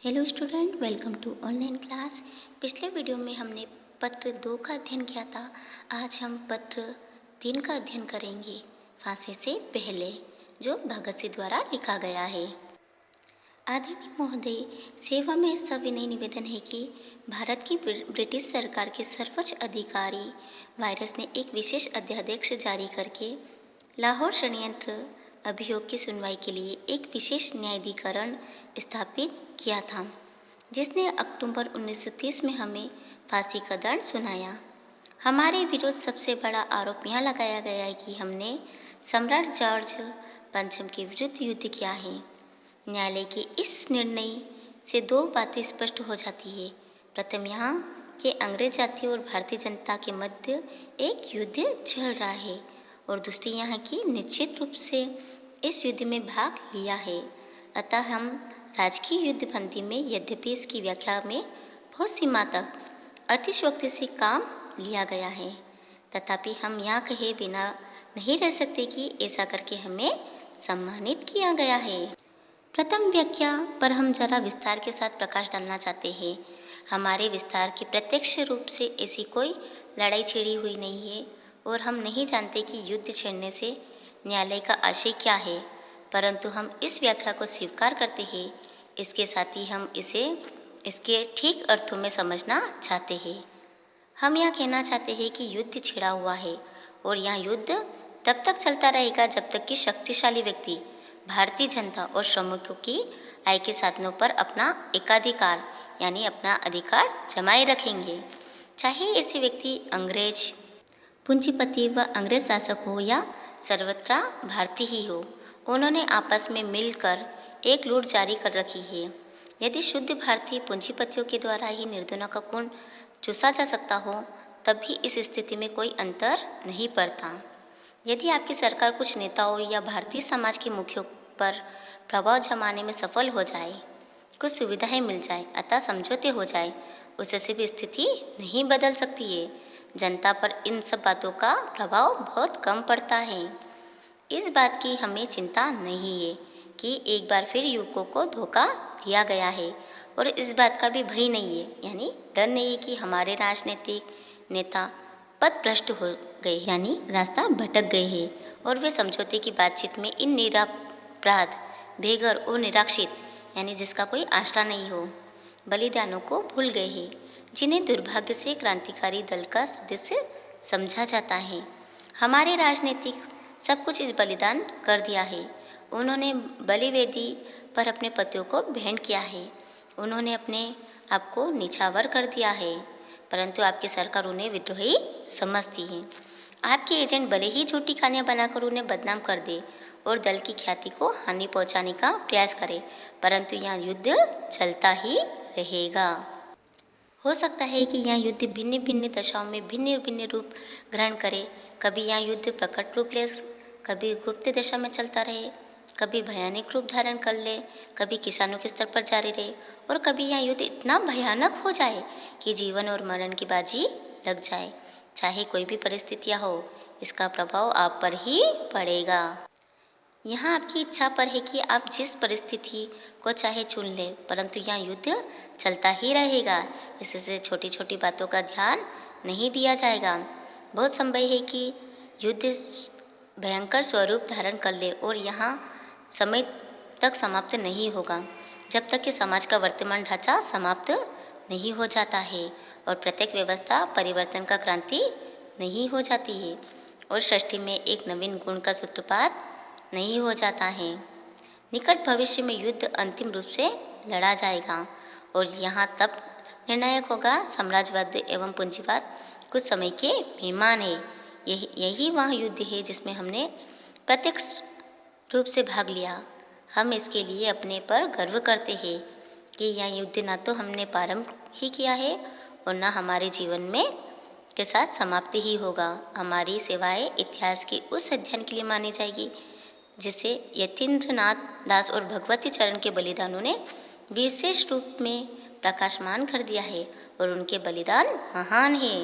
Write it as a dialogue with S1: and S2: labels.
S1: Hello student, welcome to online class. पिछले video में हमने पत्र 2 का अध्ययन किया था। आज हम पत्र 3 का अध्ययन करेंगे, फांसी से पहले, जो भगत सिंह द्वारा लिखा गया है। आदरणीय महोदय, सेवा में सविनय निवेदन है कि भारत की ब्रिटिश सरकार के सर्वोच्च अधिकारी वायरस ने एक विशेष अध्यादेश जारी करके लाहौर षड्यंत्र अभियोग की सुनवाई के लिए एक विशेष न्यायाधिकरण स्थापित किया था, जिसने अक्टूबर 1930 में हमें फांसी का दंड सुनाया। हमारे विरुद्ध सबसे बड़ा आरोप यह लगाया गया है कि हमने सम्राट जॉर्ज पंचम के विरुद्ध युद्ध किया है। न्यायालय के इस निर्णय से दो बातें स्पष्ट हो जाती है। प्रथम, यहाँ के अंग्रेज जातियों और भारतीय जनता के मध्य एक युद्ध चल रहा है, और दूसरी, यहाँ की निश्चित रूप से इस युद्ध में भाग लिया है। अतः हम राजकीय युद्ध बंदी में, यद्यपि इसकी व्याख्या में बहुत सीमा तक अतिशयोक्ति से काम लिया गया है, तथापि हम यहाँ कहे बिना नहीं रह सकते कि ऐसा करके हमें सम्मानित किया गया है। प्रथम व्याख्या पर हम जरा विस्तार के साथ प्रकाश डालना चाहते हैं। हमारे विस्तार की प्रत्यक्ष रूप से ऐसी कोई लड़ाई छिड़ी हुई नहीं है, और हम नहीं जानते कि युद्ध छेड़ने से न्यायालय का आशय क्या है, परंतु हम इस व्याख्या को स्वीकार करते हैं। इसके साथ ही हम इसे इसके ठीक अर्थों में समझना चाहते हैं। हम यह कहना चाहते हैं कि युद्ध छिड़ा हुआ है, और यह युद्ध तब तक चलता रहेगा जब तक कि शक्तिशाली व्यक्ति भारतीय जनता और श्रमिकों की आय के साधनों पर अपना एकाधिकार यानी अपना अधिकार जमाए रखेंगे। चाहे ऐसे व्यक्ति अंग्रेज पूंजीपति व अंग्रेज शासक हो या सर्वत्र भारतीय ही हो, उन्होंने आपस में मिलकर एक लूट जारी कर रखी है। यदि शुद्ध भारतीय पूंजीपतियों के द्वारा ही निर्धनों का खून चूसा जा सकता हो, तब भी इस स्थिति में कोई अंतर नहीं पड़ता। यदि आपकी सरकार कुछ नेताओं या भारतीय समाज के मुखियों पर प्रभाव जमाने में सफल हो जाए, कुछ सुविधाएं मिल जाए, अतः समझौते हो जाए, उससे भी स्थिति नहीं बदल सकती है। जनता पर इन सब बातों का प्रभाव बहुत कम पड़ता है। इस बात की हमें चिंता नहीं है कि एक बार फिर युवकों को धोखा दिया गया है, और इस बात का भी भय नहीं है, यानी डर नहीं है कि हमारे राजनीतिक नेता पथभ्रष्ट हो गए, यानी रास्ता भटक गए हैं, और वे समझौते की बातचीत में इन निरपराध, बेघर और निराश्रित, यानी जिसका कोई आश्रय नहीं हो, बलिदानों को भूल गए हैं, जिन्हें दुर्भाग्य से क्रांतिकारी दल का सदस्य समझा जाता है। हमारे राजनीतिक सब कुछ इस बलिदान कर दिया है। उन्होंने बलिवेदी पर अपने पतियों को भेंट किया है। उन्होंने अपने आप को निछावर कर दिया है, परंतु आपकी सरकार उन्हें विद्रोही समझती है। आपके एजेंट भले ही झूठी कहानियां बनाकर उन्हें बदनाम कर दे और दल की ख्याति को हानि पहुंचाने का प्रयास करे, परंतु यहाँ युद्ध चलता ही रहेगा। हो सकता है कि यह युद्ध भिन्न भिन्न दशाओं में भिन्न भिन्न रूप ग्रहण करे। कभी यह युद्ध प्रकट रूप ले, कभी गुप्त दशा में चलता रहे, कभी भयानक रूप धारण कर ले, कभी किसानों के स्तर पर जारी रहे, और कभी यह युद्ध इतना भयानक हो जाए कि जीवन और मरण की बाजी लग जाए। चाहे कोई भी परिस्थितियाँ हो, इसका प्रभाव आप पर ही पड़ेगा। यहाँ आपकी इच्छा पर है कि आप जिस परिस्थिति को चाहे चुन ले, परंतु यहाँ युद्ध चलता ही रहेगा। इससे छोटी छोटी बातों का ध्यान नहीं दिया जाएगा। बहुत संभव है कि युद्ध भयंकर स्वरूप धारण कर ले और यहाँ समय तक समाप्त नहीं होगा, जब तक कि समाज का वर्तमान ढांचा समाप्त नहीं हो जाता है और प्रत्येक व्यवस्था परिवर्तन का क्रांति नहीं हो जाती है, और सृष्टि में एक नवीन गुण का सूत्रपात नहीं हो जाता है। निकट भविष्य में युद्ध अंतिम रूप से लड़ा जाएगा, और यहाँ तब निर्णायक होगा साम्राज्यवाद एवं पूंजीवाद कुछ समय के मेहमान है। यही वह युद्ध है जिसमें हमने प्रत्यक्ष रूप से भाग लिया। हम इसके लिए अपने पर गर्व करते हैं कि यह युद्ध ना तो हमने प्रारंभ ही किया है और ना हमारे जीवन में के साथ समाप्त ही होगा। हमारी सेवाएं इतिहास के उस अध्ययन के लिए मानी जाएगी जिसे यतीन्द्रनाथ दास और भगवती चरण के बलिदानों ने विशेष रूप में प्रकाशमान कर दिया है, और उनके बलिदान महान है।